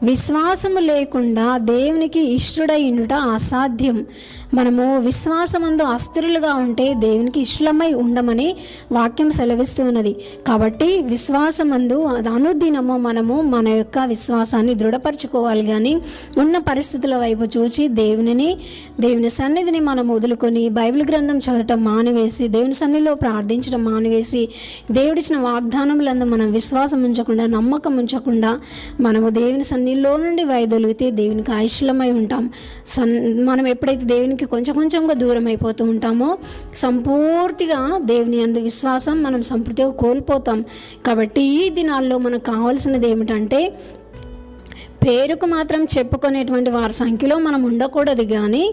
విశ్వాసము లేకుండా దేవునికి ఇష్టడై ఉండుట అసాధ్యం. మనము విశ్వాసమందు అస్థిరులుగా ఉంటే దేవునికి ఇష్టమై ఉండమని వాక్యం సెలవిస్తూ ఉన్నది. కాబట్టి విశ్వాసమందు అనుదినము మనము మన యొక్క విశ్వాసాన్ని దృఢపరచుకోవాలి. కానీ ఉన్న పరిస్థితుల వైపు చూచి దేవుని సన్నిధిని మనం వదులుకొని బైబిల్ గ్రంథం చదవటం మానివేసి, దేవుని సన్నిధిలో ప్రార్థించడం మానివేసి, దేవుడిచ్చిన వాగ్దానములందు మనం విశ్వాసం ఉంచకుండా, నమ్మకం ఉంచకుండా మనము దేవుని సన్నిధిలో నుండి వైదొలిగితే దేవునికి ఐశ్వర్యమై ఉంటాం. మనం ఎప్పుడైతే దేవునికి కొంచెంగా దూరం అయిపోతూ ఉంటామో సంపూర్తిగా దేవుని యందు విశ్వాసం మనం సంపూర్తిగా కోల్పోతాం. కాబట్టి ఈ దినాల్లో మనకు కావాల్సినది ఏమిటంటే, పేరుకు మాత్రం చెప్పుకునేటువంటి వారి సంఖ్యలో మనం ఉండకూడదు, కానీ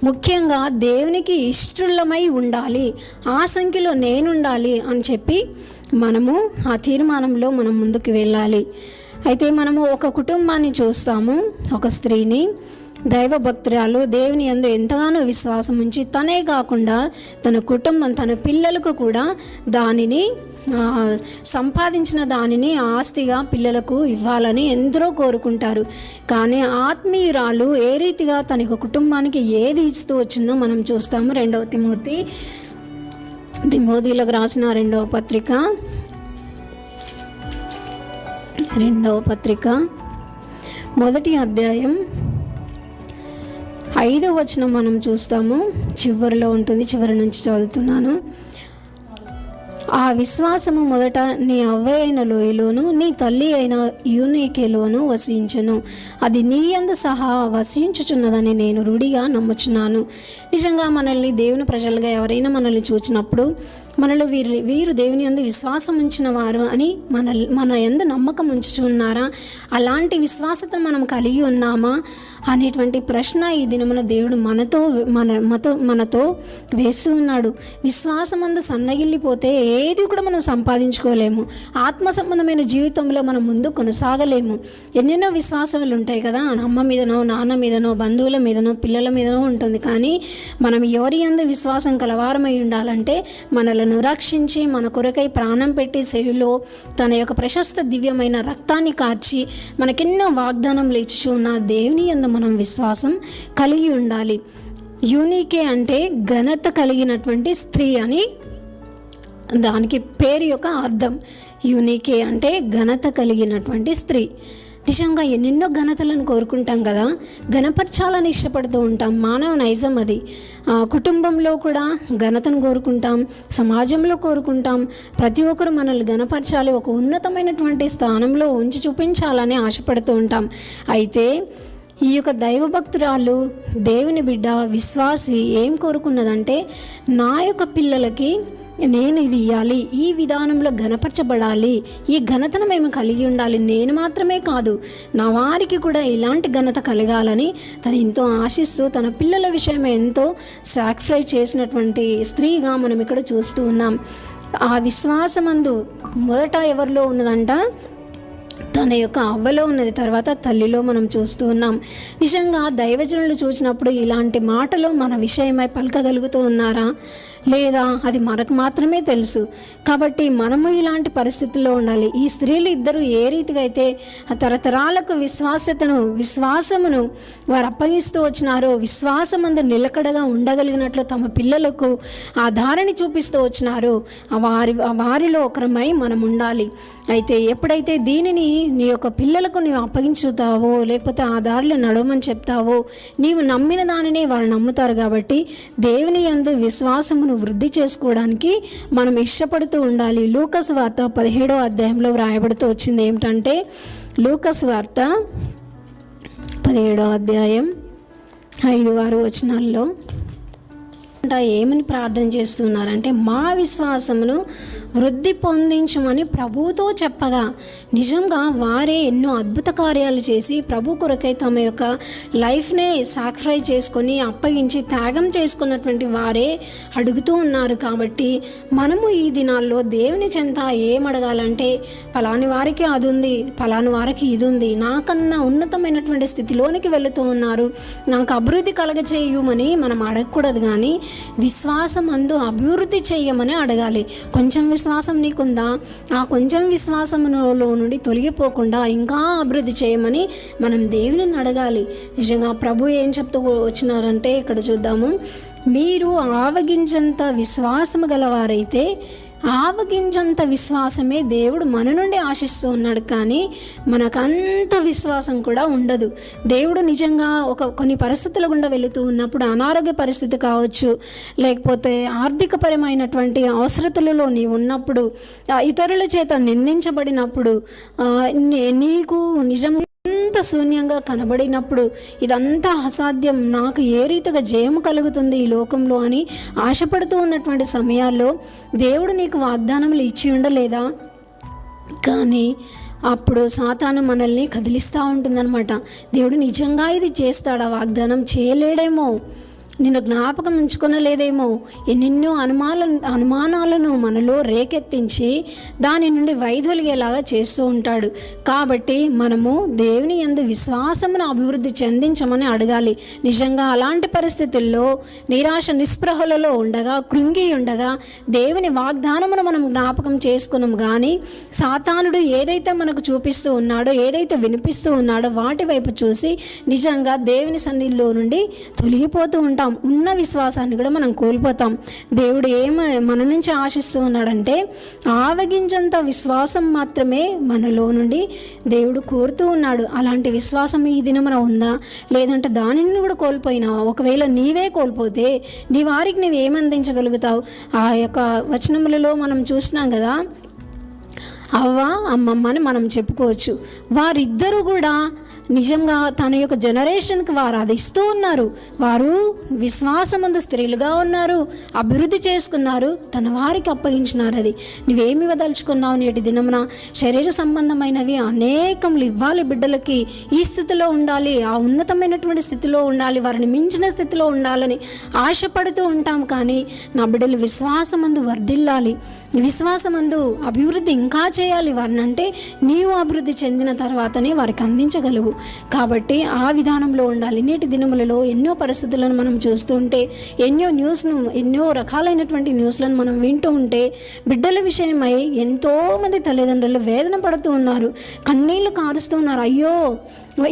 ముఖ్యంగా దేవునికి ఇష్టలమై ఉండాలి, ఆ సంఖ్యలో నేను ఉండాలి అని చెప్పి మనము ఆ తీర్మానంలో మనం ముందుకు వెళ్ళాలి. అయితే మనము ఒక కుటుంబాన్ని చూస్తాము, ఒక స్త్రీని, దైవ భక్తురాలు, దేవుని యందు ఎంతగానో విశ్వాసం ఉంచి తనే కాకుండా తన కుటుంబం, తన పిల్లలకు కూడా దానిని సంపాదించిన దానిని ఆస్తిగా పిల్లలకు ఇవ్వాలని ఎందరో కోరుకుంటారు. కానీ ఆత్మీయురాలు ఏ రీతిగా తన కుటుంబానికి ఏది ఇస్తూ వచ్చిందో మనం చూస్తాము. 2 తిమోతిలకు రాసిన 2వ పత్రిక 1వ అధ్యాయం 5వ వచనం మనం చూస్తాము. చివరిలో ఉంటుంది, చివరి నుంచి చదువుతున్నాను. ఆ విశ్వాసము మొదట నీ అవ్వ అయిన లోయలోను నీ తల్లి అయిన యూనికేలోను వసించును, అది నీ యందు సహా వసించుచున్నదని నేను రూఢిగా నమ్ముచున్నాను. నిజంగా మనల్ని దేవుని ప్రజలుగా ఎవరైనా మనల్ని చూచినప్పుడు మనలో వీరు దేవుని యందు విశ్వాసం ఉంచిన వారు అని మన యందు నమ్మకం ఉంచుచున్నారా, అలాంటి విశ్వాసతను మనం కలిగి ఉన్నామా అనేటువంటి ప్రశ్న ఈ దినమున దేవుడు మనతో వేస్తూ ఉన్నాడు. విశ్వాసమందు సన్నగిల్లిపోతే ఏది కూడా మనం సంపాదించుకోలేము. ఆత్మ సంబంధమైన జీవితంలో మనం ముందు కొనసాగలేము. ఎన్నెన్నో విశ్వాసాలు ఉంటాయి కదా, అమ్మ మీదనో, నాన్న మీదనో, బంధువుల మీదనో, పిల్లల మీదనో ఉంటుంది. కానీ మనం ఎవరి యందు విశ్వాసం కలవారమై ఉండాలంటే, మనలను రక్షించి మన కొరకై ప్రాణం పెట్టి శరీరంలో తన యొక్క ప్రశస్త దివ్యమైన రక్తాన్ని కార్చి మనకెన్నో వాగ్దానం ఇచ్చుచు ఉన్న దేవుని యందు మనం విశ్వాసం కలిగి ఉండాలి. యూనికే అంటే ఘనత కలిగినటువంటి స్త్రీ అని దానికి పేరు యొక్క అర్థం. యూనికే అంటే ఘనత కలిగినటువంటి స్త్రీ. నిజంగా ఎన్నెన్నో ఘనతలను కోరుకుంటాం కదా, ఘనపరచాలని ఇష్టపడుతూ ఉంటాం. మానవ నైజం అది. కుటుంబంలో కూడా ఘనతను కోరుకుంటాం, సమాజంలో కోరుకుంటాం. ప్రతి ఒక్కరు మనల్ని ఘనపరచాలి, ఒక ఉన్నతమైనటువంటి స్థానంలో ఉంచి చూపించాలని ఆశపడుతూ ఉంటాం. అయితే ఈ యొక్క దైవభక్తురాలు, దేవుని బిడ్డ, విశ్వాసి ఏం కోరుకున్నదంటే, నా యొక్క పిల్లలకి నేను ఇది ఇవ్వాలి, ఈ విధానంలో ఘనపరచబడాలి, ఈ ఘనతను మేము కలిగి ఉండాలి, నేను మాత్రమే కాదు నా వారికి కూడా ఇలాంటి ఘనత కలగాలని తను ఎంతో ఆశిస్తూ తన పిల్లల విషయం ఎంతో సాక్రిఫైస్ చేసినటువంటి స్త్రీగా మనం ఇక్కడ చూస్తూ ఉన్నాం. ఆ విశ్వాసమందు మొదట ఎవరిలో ఉన్నదంట, తన యొక్క అవ్వలో ఉన్నది, తర్వాత తల్లిలో మనం చూస్తూ ఉన్నాం. నిజంగా దైవజనులు చూసినప్పుడు ఇలాంటి మాటలు మన విషయమై పలకగలుగుతూ ఉన్నారా లేదా అది మనకు మాత్రమే తెలుసు. కాబట్టి మనము ఇలాంటి పరిస్థితుల్లో ఉండాలి. ఈ స్త్రీలు ఇద్దరు ఏ రీతిగా అయితే తరతరాలకు విశ్వాసమును వారు అప్పగిస్తూ వచ్చినారో, విశ్వాసమందు నిలకడగా ఉండగలిగినట్లు తమ పిల్లలకు ఆ దారిని చూపిస్తూ వచ్చినారో, వారిలో ఒకరమై మనం ఉండాలి. అయితే ఎప్పుడైతే దీనిని నీ యొక్క పిల్లలకు నీవు అప్పగించుతావో, లేకపోతే ఆ దారిలో నడవమని చెప్తావో, నీవు నమ్మిన దానిని వారు నమ్ముతారు. కాబట్టి దేవుని యందు విశ్వాసమును వృద్ధి చేసుకోవడానికి మనం ఇష్టపడుతూ ఉండాలి. లూకాసు వార్త 17వ అధ్యాయంలో వ్రాయబడుతూ వచ్చింది ఏమిటంటే, లూకాసు వార్త 17వ అధ్యాయం 5-6 వచనాల్లో ఏమని ప్రార్థన చేస్తున్నారంటే, మా విశ్వాసమును వృద్ధి పొందించమని ప్రభువుతో చెప్పగా, నిజంగా వారే ఎన్నో అద్భుత కార్యాలు చేసి ప్రభు కొరకై తమ యొక్క లైఫ్నే సాక్రిఫైస్ చేసుకొని అప్పగించి త్యాగం చేసుకున్నటువంటి వారే అడుగుతూ ఉన్నారు. కాబట్టి మనము ఈ దినాల్లో దేవుని చెంత ఏమడగాలంటే, ఫలాని వారికి అది ఉంది, ఫలాని వారికి ఇది ఉంది, నాకన్నా ఉన్నతమైనటువంటి స్థితిలోనికి వెళుతూ ఉన్నారు, నాకు అభివృద్ధి కలగచేయమని మనం అడగకూడదు. కానీ విశ్వాసం అభివృద్ధి చేయమని అడగాలి. కొంచెం విశ్వాసం నీకుందా? ఆ కొంచెం విశ్వాసంలో నుండి తొలగిపోకుండా ఇంకా అభివృద్ధి చేయమని మనం దేవుని అడగాలి. నిజంగా ప్రభు ఏం చెప్తూ వచ్చినారంటే ఇక్కడ చూద్దాము. మీరు ఆవగించంత విశ్వాసము గలవారైతే, ఆవగించంత విశ్వాసమే దేవుడు మన నుండి ఆశిస్తూ ఉన్నాడు. కానీ మనకంత విశ్వాసం కూడా ఉండదు. దేవుడు నిజంగా కొన్ని పరిస్థితుల గుండా వెళుతూ ఉన్నప్పుడు, అనారోగ్య పరిస్థితి కావచ్చు, లేకపోతే ఆర్థికపరమైనటువంటి అవసరతలలో నీవు ఉన్నప్పుడు, ఇతరుల చేత నిందించబడినప్పుడు, నీకు నిజం అంత శూన్యంగా కనబడినప్పుడు, ఇదంతా అసాధ్యం, నాకు ఏ రీతిగా జయము కలుగుతుంది ఈ లోకంలో అని ఆశపడుతూ ఉన్నటువంటి సమయాల్లో దేవుడు నీకు వాగ్దానములు ఇచ్చి ఉండలేదా? కానీ అప్పుడు సాతాను మనల్ని కదిలిస్తూ ఉంటుందన్నమాట. దేవుడు నిజంగా ఇది చేస్తాడా? వాగ్దానం చేయలేడేమో, నిన్ను జ్ఞాపకం ఉంచుకొనలేదేమో, ఎన్నెన్నో అనుమానాలను మనలో రేకెత్తించి దాని నుండి వైదొలిగేలాగా చేస్తూ ఉంటాడు. కాబట్టి మనము దేవుని యందు విశ్వాసమును అభివృద్ధి చెందించమని అడగాలి. నిజంగా అలాంటి పరిస్థితుల్లో నిరాశ నిస్పృహలలో ఉండగా, కృంగి ఉండగా దేవుని వాగ్దానమును మనం జ్ఞాపకం చేసుకున్నాం. కానీ సాతానుడు ఏదైతే మనకు చూపిస్తూ ఉన్నాడో, ఏదైతే వినిపిస్తూ ఉన్నాడో వాటి వైపు చూసి నిజంగా దేవుని సన్నిధిలో నుండి తొలగిపోతూ ఉంటాం. ఉన్న విశ్వాసాన్ని కూడా మనం కోల్పోతాం. దేవుడు మన నుంచి ఆశిస్తూ ఉన్నాడంటే ఆవగించంత విశ్వాసం మాత్రమే మనలో నుండి దేవుడు కోరుతూ ఉన్నాడు. అలాంటి విశ్వాసం ఈ దినమున ఉందా? లేదంటే దానిని కూడా కోల్పోయినావా? ఒకవేళ నీవే కోల్పోతే నీ వారికి నువ్వు ఏమందించగలుగుతావు? ఆ యొక్క వచనములలో మనం చూసినాం కదా, అవ్వ అమ్మమ్మ అని మనం చెప్పుకోవచ్చు. వారిద్దరూ కూడా నిజంగా తన యొక్క జనరేషన్కి వారు అది ఇస్తూ ఉన్నారు. వారు విశ్వాసమందు స్త్రీలుగా ఉన్నారు, అభివృద్ధి చేసుకున్నారు, తన వారికి అప్పగించినారు. అది నువ్వేమి వదలుచుకున్నావు? నేటి దినమున శరీర సంబంధమైనవి అనేకములు ఇవ్వాలి బిడ్డలకి. ఈ స్థితిలో ఉండాలి, ఆ ఉన్నతమైనటువంటి స్థితిలో ఉండాలి, వారిని మించిన స్థితిలో ఉండాలని ఆశపడుతూ ఉంటాం. కానీ నా బిడ్డలు విశ్వాసమందు వర్ధిల్లాలి, విశ్వాసమందు అభివృద్ధి ఇంకా చేయాలి. వారిని అంటే నీవు అభివృద్ధి చెందిన తర్వాతనే వారికి అందించగలవు. కాబట్టి ఆ విధానంలో ఉండాలి. నేటి దినములలో ఎన్నో పరిస్థితులను మనం చూస్తూ ఉంటే, ఎన్నో రకాలైనటువంటి న్యూస్లను మనం వింటూ ఉంటే, బిడ్డల విషయమై ఎంతోమంది తల్లిదండ్రులు వేదన పడుతూ ఉన్నారు, కన్నీళ్లు కారుస్తూ ఉన్నారు. అయ్యో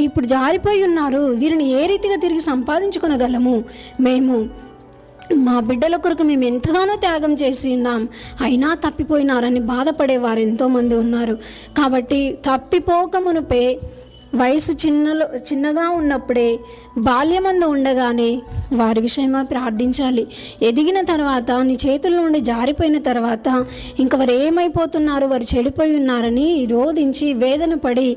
ఇప్పుడు జారిపోయి ఉన్నారు, వీరిని ఏ రీతిగా తిరిగి సంపాదించుకొనగలము? మా బిడ్డల కొరకు మేము ఎంతగానో త్యాగం చేసి ఉన్నాం, అయినా తప్పిపోయినారని బాధపడేవారు ఎంతోమంది ఉన్నారు. కాబట్టి తప్పిపోక మునుపే, వయసు చిన్నగా ఉన్నప్పుడే, బాల్యమందు ఉండగానే వారి విషయమై ప్రార్థించాలి. ఎదిగిన తర్వాత, నీ చేతుల నుండి జారిపోయిన తర్వాత ఇంకా వారు ఏమైపోతున్నారు, వారు చెడిపోయి ఉన్నారని రోధించి వేదన పడి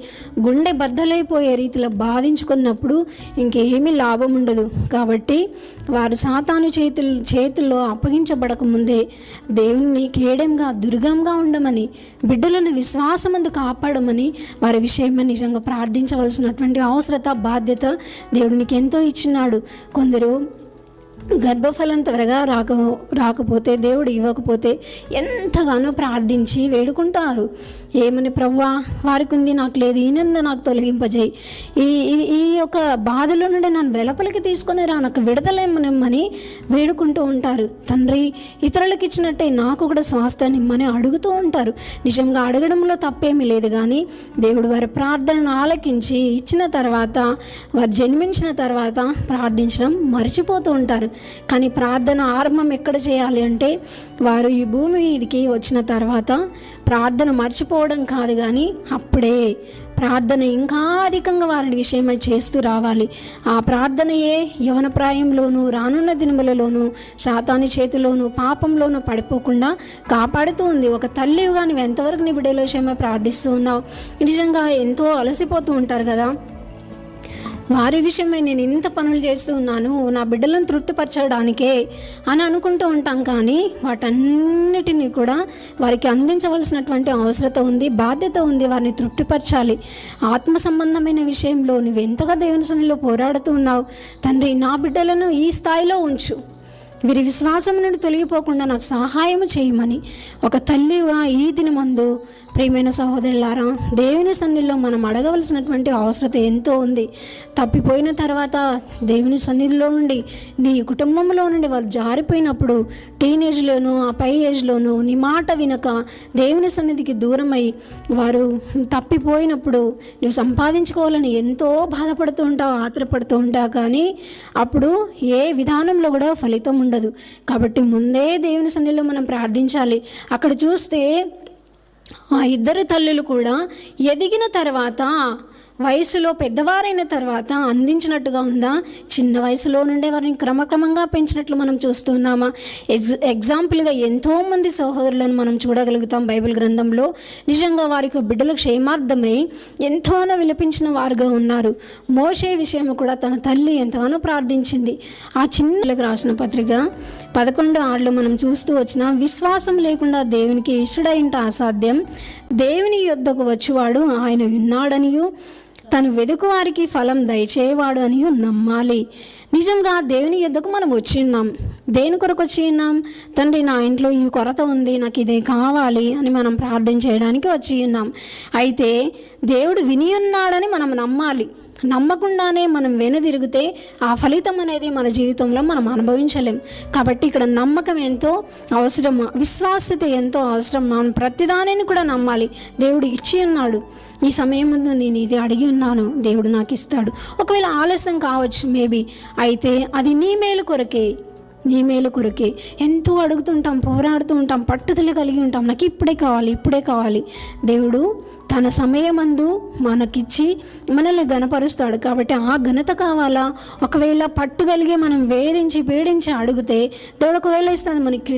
గుండె బద్దలైపోయే రీతిలో బాధించుకున్నప్పుడు ఇంకేమీ లాభం ఉండదు. కాబట్టి వారు సాతాను చేతుల్లో అప్పగించబడకముందే దేవుని కేడంగా, దుర్గంగా ఉండమని, బిడ్డలను విశ్వాసమందు కాపాడమని వారి విషయమై నిజంగా ప్రార్థించవలసినటువంటి అవసరత, బాధ్యత దేవుడు నీకు ఎంతో ఇచ్చినాడు. కొందరు గర్భఫలం త్వరగా రాకపోతే, దేవుడు ఇవ్వకపోతే ఎంతగానో ప్రార్థించి వేడుకుంటారు. ఏమని? ప్రభువా వారికి ఉంది, నాకు లేదు, ఈయనంద నాకు తొలగింపజేయి, ఈ యొక్క బాధలో నుండి నన్ను వెలుపలికి తీసుకొని రా, నాకు విడుదలమ్మని వేడుకుంటూ ఉంటారు. తండ్రి ఇతరులకు ఇచ్చినట్టే నాకు కూడా స్వాస్థ్యాన్ని ఇమ్మని అడుగుతూ ఉంటారు. నిజంగా అడగడంలో తప్పేమీ లేదు. కానీ దేవుడు వారి ప్రార్థనను ఆలకించి ఇచ్చిన తర్వాత, వారు జన్మించిన తర్వాత ప్రార్థించడం మర్చిపోతూ ఉంటారు. కానీ ప్రార్థన ఆరంభం ఎక్కడ చేయాలి అంటే, వారు ఈ భూమి మీదకి వచ్చిన తర్వాత ప్రార్థన మర్చిపోవడం కాదు, కానీ అప్పుడే ప్రార్థన ఇంకా అధికంగా వారి విషయమై చేస్తూ రావాలి. ఆ ప్రార్థనయే యవన ప్రాయంలోనూ, రానున్న దినములలోనూ సాతాను చేతిలోనూ, పాపంలోనూ పడిపోకుండా కాపాడుతూ ఉంది. ఒక తల్లిగా నువ్వు ఎంతవరకు నీ బిడ్డల విషయమై ప్రార్థిస్తూ ఉన్నావు? నిజంగా ఎంతో అలసిపోతూ ఉంటారు కదా, వారి విషయమై నేను ఇంత పనులు చేస్తూ ఉన్నాను నా బిడ్డలను తృప్తిపరచడానికే అని అనుకుంటూ ఉంటాం. కానీ వాటన్నిటినీ కూడా వారికి అందించవలసినటువంటి అవసరత ఉంది, బాధ్యత ఉంది. వారిని తృప్తిపరచాలి. ఆత్మ సంబంధమైన విషయంలో నువ్వు ఎంతగా దేవుని సన్నిధిలో పోరాడుతూ ఉన్నావు. తండ్రి నా బిడ్డలను ఈ స్థాయిలో ఉంచు, వీరి విశ్వాసం నుండి తొలగిపోకుండా నాకు సహాయం చేయమని ఒక తల్లిగా ఈ దినమందు ప్రియమైన సహోదరులారా, దేవుని సన్నిధిలో మనం అడగవలసినటువంటి అవసరత ఎంతో ఉంది. తప్పిపోయిన తర్వాత దేవుని సన్నిధిలో నుండి, నీ కుటుంబంలో నుండి వాళ్ళు జారిపోయినప్పుడు, టీనేజ్లోనూ ఆ పై ఏజ్లోనూ నీ మాట వినక దేవుని సన్నిధికి దూరమై వారు తప్పిపోయినప్పుడు నువ్వు సంపాదించుకోవాలని ఎంతో బాధపడుతూ ఉంటావు, ఆత్రపడుతూ ఉంటావు. కానీ అప్పుడు ఏ విధానంలో కూడా ఫలితం ఉండదు. కాబట్టి ముందే దేవుని సన్నిధిలో మనం ప్రార్థించాలి. అక్కడ చూస్తే ఆ ఇద్దరు తల్లులు కూడా ఎదిగిన తర్వాత, వయసులో పెద్దవారైన తర్వాత అందించినట్టుగా ఉందా? చిన్న వయసులో నుండే వారిని క్రమక్రమంగా పెంచినట్లు మనం చూస్తున్నామా? ఎగ్జాంపుల్గా ఎంతోమంది సహోదరులను మనం చూడగలుగుతాం బైబిల్ గ్రంథంలో. నిజంగా వారికి బిడ్డల క్షేమార్థమై ఎంతగానో విలపించిన వారుగా ఉన్నారు. మోషే విషయం కూడా తన తల్లి ఎంతగానో ప్రార్థించింది. ఆ చిన్నలకు రాసిన పత్రిక 11:6 మనం చూస్తూ వచ్చిన, విశ్వాసం లేకుండా దేవునికి ఇష్టడైంట అసాధ్యం. దేవుని యొద్దకు వచ్చేవాడు ఆయన ఉన్నాడనియు తను వెదుకు వారికి ఫలం దయచేవాడు అని నమ్మాలి. నిజంగా దేవుని యొద్దకు మనం వచ్చి ఉన్నాం. దేని కొరకు వచ్చి ఉన్నాం? తండ్రి, నా ఇంట్లో ఈ కొరత ఉంది, నాకు ఇదే కావాలి అని మనం ప్రార్థన చేయడానికి వచ్చి ఉన్నాం. అయితే దేవుడు విని ఉన్నాడని మనం నమ్మాలి. నమ్మకుండానే మనం వెనుదిరిగితే ఆ ఫలితం అనేది మన జీవితంలో మనం అనుభవించలేం. కాబట్టి ఇక్కడ నమ్మకం ఎంతో అవసరం, విశ్వాసత ఎంతో అవసరం. మనం ప్రతిదానిని కూడా నమ్మాలి. దేవుడు ఇచ్చి ఉన్నాడు, ఈ సమయం ముందు నేను ఇది అడిగి ఉన్నాను, దేవుడు నాకు ఇస్తాడు. ఒకవేళ ఆలస్యం కావచ్చు మేబీ, అయితే అది నీ మేలు కొరకే, నీ మేలు కొరకే. ఎంతో అడుగుతుంటాం, పోరాడుతూ ఉంటాం, పట్టుదల కలిగి ఉంటాం, నాకు ఇప్పుడే కావాలి, ఇప్పుడే కావాలి. దేవుడు తన సమయమందు మనకిచ్చి మనల్ని ఘనపరుస్తాడు. కాబట్టి ఆ ఘనత కావాలా? ఒకవేళ పట్టుగలిగే మనం వేధించి పీడించి అడిగితే దేవుడు ఒకవేళ ఇస్తుంది, మనకి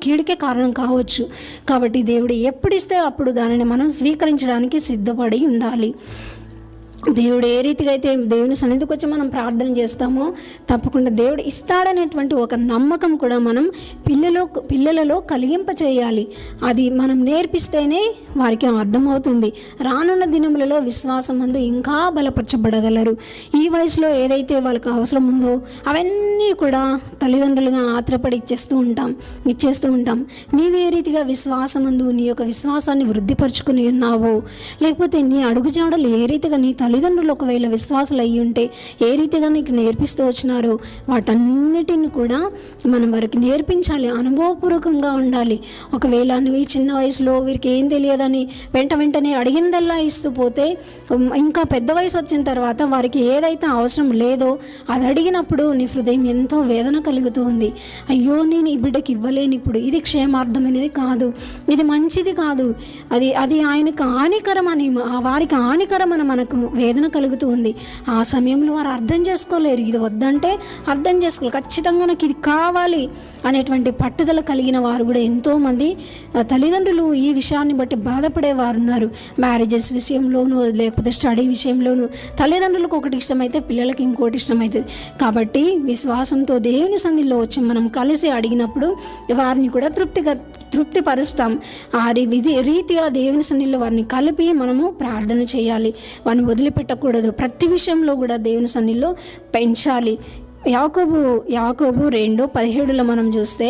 కీడికే కారణం కావచ్చు. కాబట్టి దేవుడు ఎప్పుడు ఇస్తే అప్పుడు దానిని మనం స్వీకరించడానికి సిద్ధపడి ఉండాలి. దేవుడు ఏ రీతిగా అయితే దేవుని సన్నిధికి వచ్చి మనం ప్రార్థన చేస్తామో తప్పకుండా దేవుడు ఇస్తాడనేటువంటి ఒక నమ్మకం కూడా మనం పిల్లలలో కలిగింపచేయాలి. అది మనం నేర్పిస్తేనే వారికి అర్థమవుతుంది. రానున్న దినములలో విశ్వాసం అందు ఇంకా బలపరచబడగలరు. ఈ వయసులో ఏదైతే వాళ్ళకి అవసరం ఉందో అవన్నీ కూడా తల్లిదండ్రులుగా ఆత్రపడి ఇచ్చేస్తూ ఉంటాం. నీవు ఏ రీతిగా విశ్వాసం అందు నీ యొక్క విశ్వాసాన్ని వృద్ధిపరచుకుని ఉన్నావో, లేకపోతే నీ అడుగుజాడలు ఏ రీతిగా నీ తల్లిదండ్రులు ఒకవేళ విశ్వాసాలు అయ్యి ఉంటే ఏ రీతిగా నీకు నేర్పిస్తూ వచ్చినారో వాటన్నిటిని కూడా మనం వారికి నేర్పించాలి, అనుభవపూర్వకంగా ఉండాలి. ఒకవేళ నువ్వు ఈ చిన్న వయసులో వీరికి ఏం తెలియదని వెంటనే అడిగిందల్లా ఇస్తూ పోతే ఇంకా పెద్ద వయసు వచ్చిన తర్వాత వారికి ఏదైతే అవసరం లేదో అది అడిగినప్పుడు నీ హృదయం ఎంతో వేదన కలుగుతూ ఉంది. అయ్యో, నేను ఈ బిడ్డకి ఇవ్వలేను, ఇప్పుడు ఇది క్షేమార్థమైనది కాదు, ఇది మంచిది కాదు, అది ఆయనకు హానికరమని, వారికి హానికరమని మనకు వేదన కలుగుతూ ఉంది. ఆ సమయంలో వారు అర్థం చేసుకోలేరు. ఇది వద్దంటే అర్థం చేసుకోవాలి, ఖచ్చితంగా నాకు ఇది కావాలి అనేటువంటి పట్టుదల కలిగిన వారు కూడా ఎంతోమంది తల్లిదండ్రులు ఈ విషయాన్ని బట్టి బాధపడేవారు ఉన్నారు. మ్యారేజెస్ విషయంలోనూ లేకపోతే స్టడీ విషయంలోనూ తల్లిదండ్రులకు ఒకటి ఇష్టమైతే పిల్లలకి ఇంకోటి ఇష్టమవుతుంది. కాబట్టి విశ్వాసంతో దేవుని సన్నిధిలో వచ్చి మనం కలిసి అడిగినప్పుడు వారిని కూడా తృప్తిపరుస్తాం. ఆ రీతిగా దేవుని సన్నిధిలో వారిని కలిపి మనము ప్రార్థన చేయాలి. వారిని వదిలిపెట్టకూడదు. ప్రతి విషయంలో కూడా దేవుని సన్నిధిలో పెంచాలి. యాకోబు 2:17 మనం చూస్తే,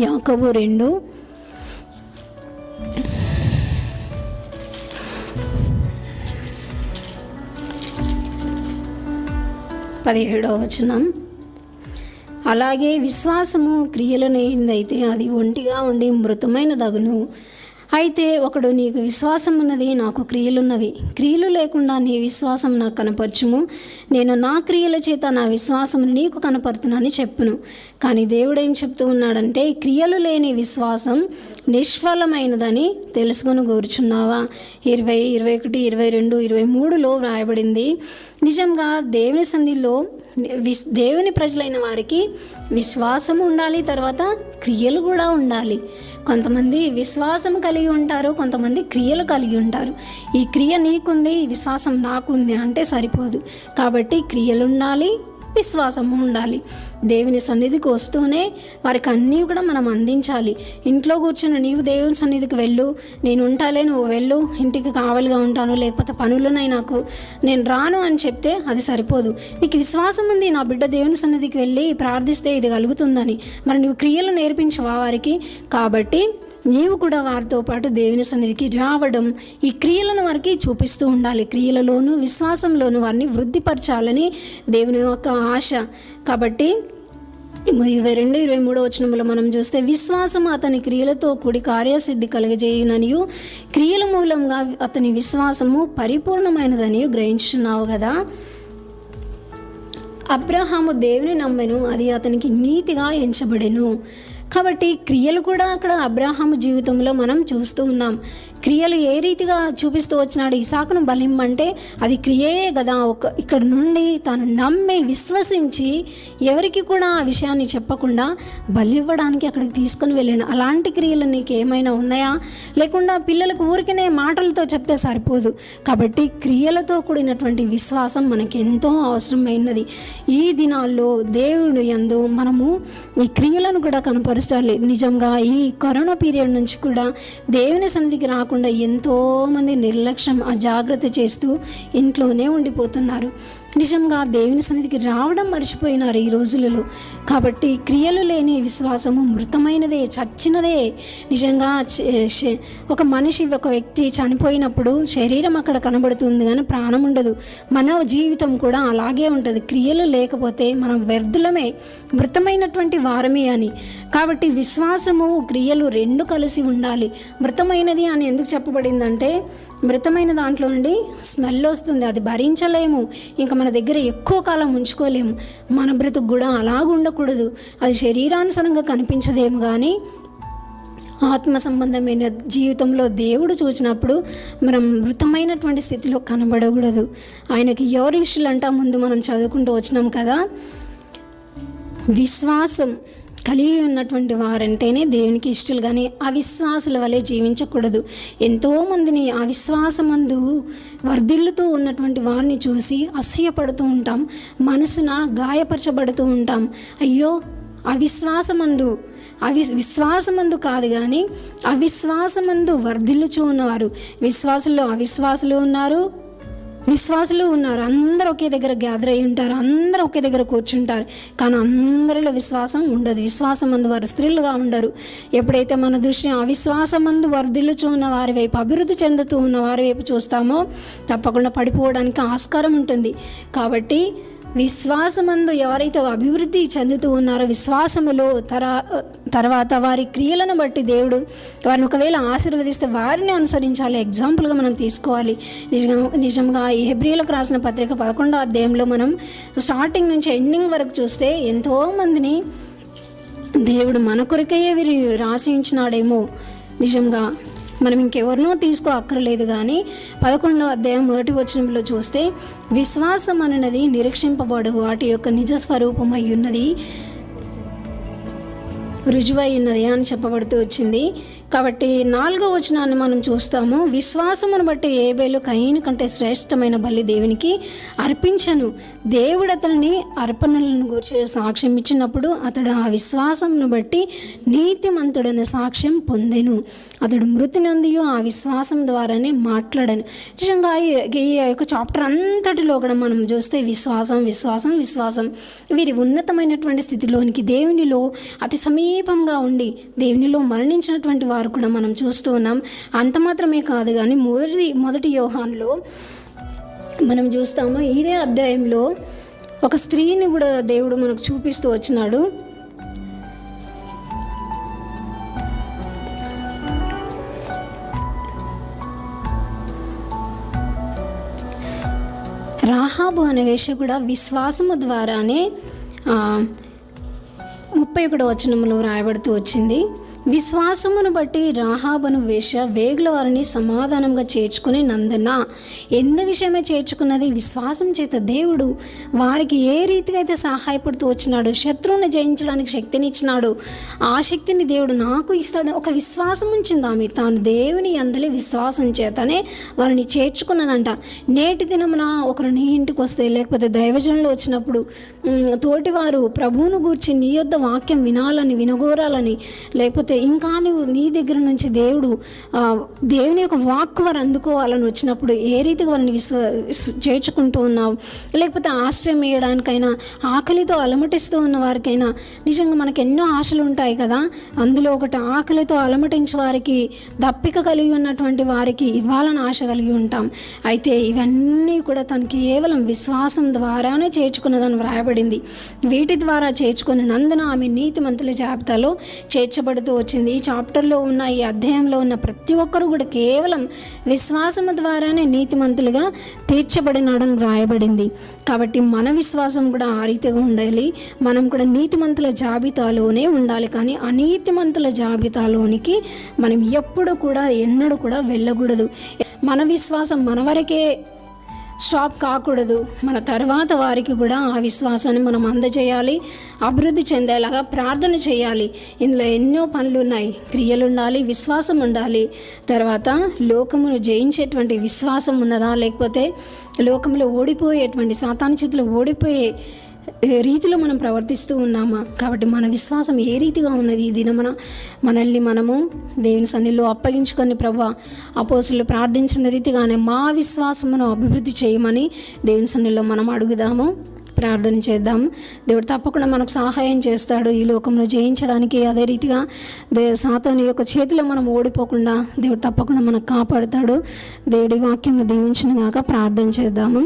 యాకోబు 2:17 అలాగే విశ్వాసము క్రియలనేదైతే అది ఒంటిగా ఉండి మృతమైన దగును. అయితే ఒకడు, నీకు విశ్వాసం ఉన్నది, నాకు క్రియలున్నవి, క్రియలు లేకుండా నీ విశ్వాసం నాకు కనపరచుము, నేను నా క్రియల చేత నా విశ్వాసం నీకు కనపరుతున్నానని చెప్పును. కానీ దేవుడు ఏం చెప్తూ ఉన్నాడంటే, క్రియలు లేని విశ్వాసం నిష్ఫలమైనదని తెలుసుకొని కూర్చున్నావా? 20, 21, 22, 23లో వ్రాయబడింది. నిజంగా దేవుని సన్నిధిలో దేవుని ప్రజలైన వారికి విశ్వాసం ఉండాలి, తర్వాత క్రియలు కూడా ఉండాలి. కొంతమంది విశ్వాసం కలిగి ఉంటారు, కొంతమంది క్రియలు కలిగి ఉంటారు. ఈ క్రియ నీకుంది, ఈ విశ్వాసం నాకుంది అంటే సరిపోదు. కాబట్టి క్రియలు ఉండాలి, విశ్వాసము ఉండాలి. దేవుని సన్నిధికి వస్తూనే వారికి అన్నీ కూడా మనం అందించాలి. ఇంట్లో కూర్చుని నీవు దేవుని సన్నిధికి వెళ్ళు, నేను ఉంటాలే, నువ్వు వెళ్ళు, ఇంటికి కావలిగా ఉంటాను, లేకపోతే పనులున్నాయి నాకు, నేను రాను అని చెప్తే అది సరిపోదు. నీకు విశ్వాసం ఉంది, నా బిడ్డ దేవుని సన్నిధికి వెళ్ళి ప్రార్థిస్తే ఇది కలుగుతుందని, మరి నువ్వు క్రియలు నేర్పించవా వారికి? కాబట్టి నీవు కూడా వారితో పాటు దేవుని సన్నిధికి రావడం, ఈ క్రియలను వారికి చూపిస్తూ ఉండాలి. క్రియలలోనూ విశ్వాసంలోనూ వారిని వృద్ధిపరచాలని దేవుని యొక్క ఆశ. కాబట్టి 22-23 వచనంలో మనం చూస్తే, విశ్వాసం అతని క్రియలతో కూడి కార్యసిద్ధి కలుగజేయుననియు, క్రియల మూలంగా అతని విశ్వాసము పరిపూర్ణమైనదని గ్రహించున్నావు కదా. అబ్రహాము దేవుని నమ్మెను, అది అతనికి నీతిగా ఎంచబడెను. కాబట్టి క్రియలు కూడా అక్కడ అబ్రహాము జీవితంలో మనం చూస్తూ ఉన్నాం. క్రియలు ఏ రీతిగా చూపిస్తూ వచ్చినాడు, ఇసాకును బలిమ్మంటే అది క్రియే కదా. ఇక్కడ నుండి తాను నమ్మి విశ్వసించి ఎవరికి కూడా ఆ విషయాన్ని చెప్పకుండా బలివ్వడానికి అక్కడికి తీసుకొని వెళ్ళాను. అలాంటి క్రియలు నీకు ఏమైనా ఉన్నాయా? లేకుండా పిల్లలకు ఊరికనే మాటలతో చెప్తే సరిపోదు. కాబట్టి క్రియలతో కూడినటువంటి విశ్వాసం మనకి ఎంతో అవసరమైనది. ఈ దినాల్లో దేవుడు యందు మనము ఈ క్రియలను కూడా కనపరుచాలి. నిజంగా ఈ కరోనా పీరియడ్ నుంచి కూడా దేవుని సన్నిధికి రాకుండా ఎంతోమంది నిర్లక్ష్యం, అజాగ్రత్త చేస్తూ ఇంట్లోనే ఉండిపోతున్నారు. నిజంగా దేవుని సన్నిధికి రావడం మర్చిపోయినారు ఈ రోజులలో. కాబట్టి క్రియలు లేని విశ్వాసము మృతమైనదే, చచ్చినదే. నిజంగా ఒక మనిషి, ఒక వ్యక్తి చనిపోయినప్పుడు శరీరం అక్కడ కనబడుతుంది కానీ ప్రాణం ఉండదు. మన జీవితం కూడా అలాగే ఉంటుంది. క్రియలు లేకపోతే మనం వ్యర్థులమే, మృతమైనటువంటి వారమే అని. కాబట్టి విశ్వాసము క్రియలు రెండు కలిసి ఉండాలి. మృతమైనది అని ఎందుకు చెప్పబడిందంటే, మృతమైన దాంట్లో నుండి స్మెల్ వస్తుంది, అది భరించలేము, ఇంకా మన దగ్గర ఎక్కువ కాలం ఉంచుకోలేము. మన బ్రతుకు కూడా అలాగ ఉండకూడదు. అది శరీరానుసారంగా కనిపించదేమో కానీ ఆత్మ సంబంధమైన జీవితంలో దేవుడు చూసినప్పుడు మనం మృతమైనటువంటి స్థితిలో కనబడకూడదు. ఆయనకి ఎవరి ఇష్టలంట ముందు మనం చదువుకుంటూ వచ్చినాం కదా. విశ్వాసం కలిగి ఉన్నటువంటి వారంటేనే దేవునికి ఇష్టలు, కానీ అవిశ్వాసుల వలె జీవించకూడదు. ఎంతోమందిని అవిశ్వాసమందు వర్ధిల్లుతూ ఉన్నటువంటి వారిని చూసి అసూయపడుతూ ఉంటాం, మనసున గాయపరచబడుతూ ఉంటాం. అయ్యో అవిశ్వాసమందు, విశ్వాసమందు కాదు కానీ అవిశ్వాసమందు వర్ధిల్లుచూ ఉన్నవారు. విశ్వాసుల్లో అవిశ్వాసులు ఉన్నారు, విశ్వాసులు ఉన్నారు. అందరూ ఒకే దగ్గర గ్యాదర్ అయి ఉంటారు, అందరూ ఒకే దగ్గర కూర్చుంటారు, కానీ అందరిలో విశ్వాసం ఉండదు. విశ్వాసమందు వారు స్త్రీలుగా ఉండరు. ఎప్పుడైతే మన దృష్టి అవిశ్వాసమందు వర్ధిల్లుచూ ఉన్న వారి వైపు, అభివృద్ధి చెందుతూ ఉన్న వారి వైపు చూస్తామో తప్పకుండా పడిపోవడానికి ఆస్కారం ఉంటుంది. కాబట్టి విశ్వాసమందు ఎవరైతే అభివృద్ధి చెందుతూ ఉన్నారో, విశ్వాసములో తర్వాత వారి క్రియలను బట్టి దేవుడు వారిని ఒకవేళ ఆశీర్వదిస్తే వారిని అనుసరించాలి, ఎగ్జాంపుల్గా మనం తీసుకోవాలి. నిజంగా ఈ హెబ్రీయులకు రాసిన పత్రిక 11వ అధ్యాయంలో మనం స్టార్టింగ్ నుంచి ఎండింగ్ వరకు చూస్తే ఎంతోమందిని దేవుడు మన కొరకయ్యే వీరు రాసి ఉంచినాడేమో. నిజంగా మనం ఇంకెవరినో తీసుకో అక్కర్లేదు. కానీ 11వ అధ్యాయం 1వ వచనంలో చూస్తే, విశ్వాసం అన్నది నిరీక్షింపబడు వాటి యొక్క నిజ స్వరూపమై ఉన్నది, రుజువై ఉన్నది అని చెప్పబడుతూ వచ్చింది. కాబట్టి 4వ వచనాన్ని మనం చూస్తాము. విశ్వాసమును బట్టి ఏబేలు కయీను కంటే శ్రేష్టమైన బలి దేవునికి అర్పించను. దేవుడు అతనిని అర్పణలను గురించి సాక్ష్యం ఇచ్చినప్పుడు అతడు ఆ విశ్వాసమును బట్టి నీతిమంతుడనే సాక్ష్యం పొందెను. అతడు మృతి నందియు ఆ విశ్వాసం ద్వారానే మాట్లాడాను. నిజంగా ఈ యొక్క చాప్టర్ అంతటిలో కూడా మనం చూస్తే విశ్వాసం విశ్వాసం విశ్వాసం వీరి ఉన్నతమైనటువంటి స్థితిలోనికి, దేవునిలో అతి సమీపంగా ఉండి దేవునిలో మరణించినటువంటి వారు కూడా మనం చూస్తూ ఉన్నాం. అంత మాత్రమే కాదు కానీ మొదటి యోహానులో మనం చూస్తాము, ఇదే అధ్యాయంలో ఒక స్త్రీని కూడా దేవుడు మనకు చూపిస్తూ వచ్చినాడు. రాహాబు అనే వేశ్య కూడా విశ్వాసము ద్వారానే 31వ వచనంలో రాయబడుతూ వచ్చింది. విశ్వాసమును బట్టి రాహాబను వేశ్య వేగుల వారిని సమాధానంగా చేర్చుకుని నందున. ఎందు విషయమే చేర్చుకున్నది? విశ్వాసం చేత దేవుడు వారికి ఏ రీతిగా అయితే సహాయపడుతూ వచ్చినాడు, శత్రువుని జయించడానికి శక్తిని ఇచ్చినాడు, ఆ శక్తిని దేవుడు నాకు ఇస్తాడు. ఒక విశ్వాసం ఉంచింది ఆమె, తాను దేవుని అందలి విశ్వాసం చేతనే వారిని చేర్చుకున్నదంట. నేటి దినమున ఒకరు నీ ఇంటికి వస్తే, లేకపోతే దైవజనులు వచ్చినప్పుడు తోటివారు ప్రభువును గూర్చి నీ యొద్ద వాక్యం వినాలని, వినగోరాలని, లేకపోతే ఇంకా నువ్వు నీ దగ్గర నుంచి దేవుని యొక్క వాక్ వారు అందుకోవాలని వచ్చినప్పుడు ఏ రీతిగా వారిని చేర్చుకుంటూ ఉన్నావు, లేకపోతే ఆశ్రయం వేయడానికైనా, ఆకలితో అలమటిస్తూ ఉన్న వారికైనా, నిజంగా మనకు ఎన్నో ఆశలు ఉంటాయి కదా, అందులో ఒకటి ఆకలితో అలమటించే వారికి, దప్పిక కలిగి ఉన్నటువంటి వారికి ఇవ్వాలని ఆశ కలిగి ఉంటాం. అయితే ఇవన్నీ కూడా తను కేవలం విశ్వాసం ద్వారానే చేర్చుకున్నదని వ్రాయబడింది. వీటి ద్వారా చేర్చుకున్నందున ఆమె నీతిమంతుల జాబితాలో చేర్చబడుతూ వచ్చింది. ఈ చాప్టర్లో ఉన్న, ఈ అధ్యాయంలో ఉన్న ప్రతి ఒక్కరు కూడా కేవలం విశ్వాసము ద్వారానే నీతిమంతులుగా తీర్చబడినాడని వ్రాయబడింది. కాబట్టి మన విశ్వాసం కూడా ఆ రీతిగా ఉండాలి. మనం కూడా నీతిమంతుల జాబితాలోనే ఉండాలి, కానీ అనీతిమంతుల జాబితాలోనికి మనం ఎప్పుడు కూడా ఎన్నడూ కూడా వెళ్ళకూడదు. మన విశ్వాసం మన వరకే స్టాప్ కాకూడదు. మన తర్వాత వారికి కూడా ఆ విశ్వాసాన్ని మనం అందజేయాలి, అభివృద్ధి చెందేలాగా ప్రార్థన చేయాలి. ఇందులో ఎన్నో పనులు ఉన్నాయి. క్రియలు ఉండాలి, విశ్వాసం ఉండాలి. తర్వాత లోకమును జయించేటువంటి విశ్వాసం ఉన్నదా, లేకపోతే లోకంలో ఓడిపోయేటువంటి, సాతాను చేతిలో ఓడిపోయే రీతిలో మనం ప్రవర్తిస్తూ ఉన్నామా? కాబట్టి మన విశ్వాసం ఏ రీతిగా ఉన్నది? ఈ దినమున మనల్ని మనము దేవుని సన్నిధిలో అప్పగించుకొని, ప్రభువా అపోస్తులు ప్రార్థించిన రీతిగానే మా విశ్వాసమును అభివృద్ధి చేయమని దేవుని సన్నిధిలో మనం అడుగుదాము, ప్రార్థన చేద్దాం. దేవుడు తప్పకుండా మనకు సహాయం చేస్తాడు ఈ లోకంలో జయించడానికి. అదే రీతిగా సాతాను యొక్క చేతిలో మనం ఓడిపోకుండా దేవుడు తప్పకుండా మనకు కాపాడుతాడు. దేవుడి వాక్యం దీవించిన గాక. ప్రార్థన చేద్దాము.